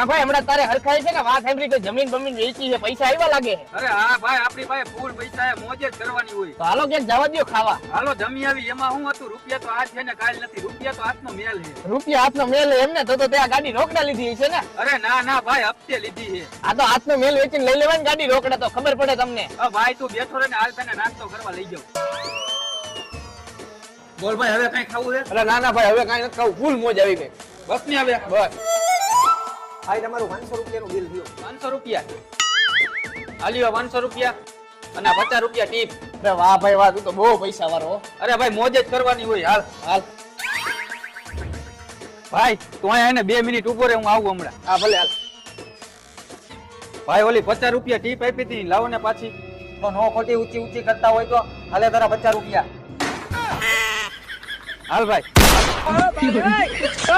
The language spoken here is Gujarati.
ભાઈ હમણાં તારે હરખાય છે ને વાત સાંભળી કે જમીન બમીન વેચી છે પૈસા આવ્યા લાગે છે. અરે હા ભાઈ આપણી પાસે ફૂલ પૈસા છે, મોજ જ કરવાની હોય. તો હાલો ક્યાંક જવા દ્યો ખાવા. હાલો જમી આવી. એમાં શું હતું, રૂપિયા તો આજ છે ને કાલ નથી. રૂપિયા તો હાથનો મેલ છે. રૂપિયા હાથનો મેલ એમને તો ત્યાં ગાડી રોકડા લીધી છે ને. અરે ના ના ભાઈ હપ્તે લીધી છે. આ તો હાથનો મેલ વેચીને લઈ લેવાની ગાડી રોકડા તો ખબર પડે તમને. ભાઈ તું બેઠો રહે ને હાલ તને નાસ્તો કરવા લઈ જાઉં. બોલ ભાઈ હવે કઈ ખાવું છે? અરે ના ના ભાઈ હવે કઈ નથી ખાવું, ફૂલ મોજ આવી ગઈ. બસ ને હવે બસ ભાઈ તમારું 500 રૂપિયાનું બિલ થયું. 500 રૂપિયા હાલ્યો. 500 રૂપિયા અને 50 રૂપિયા ટીપ. અરે વાહ ભાઈ વાહ, તું તો બહુ પૈસા વાળો હો. અરે ભાઈ મોજ જ કરવાની હોય. હાલ હાલ ભાઈ તું અહીંયા એને 2 મિનિટ ઉભો રહે, હું આવું હમણાં. હા ભલે હાલ. ભાઈ ઓલી 50 રૂપિયા ટીપ આપી હતી, લાવો ને પાછી. તો નો ખોટી ઊંચી ઊંચી કરતા હોય તો હાલે તારા 50 રૂપિયા. હાલ ભાઈ.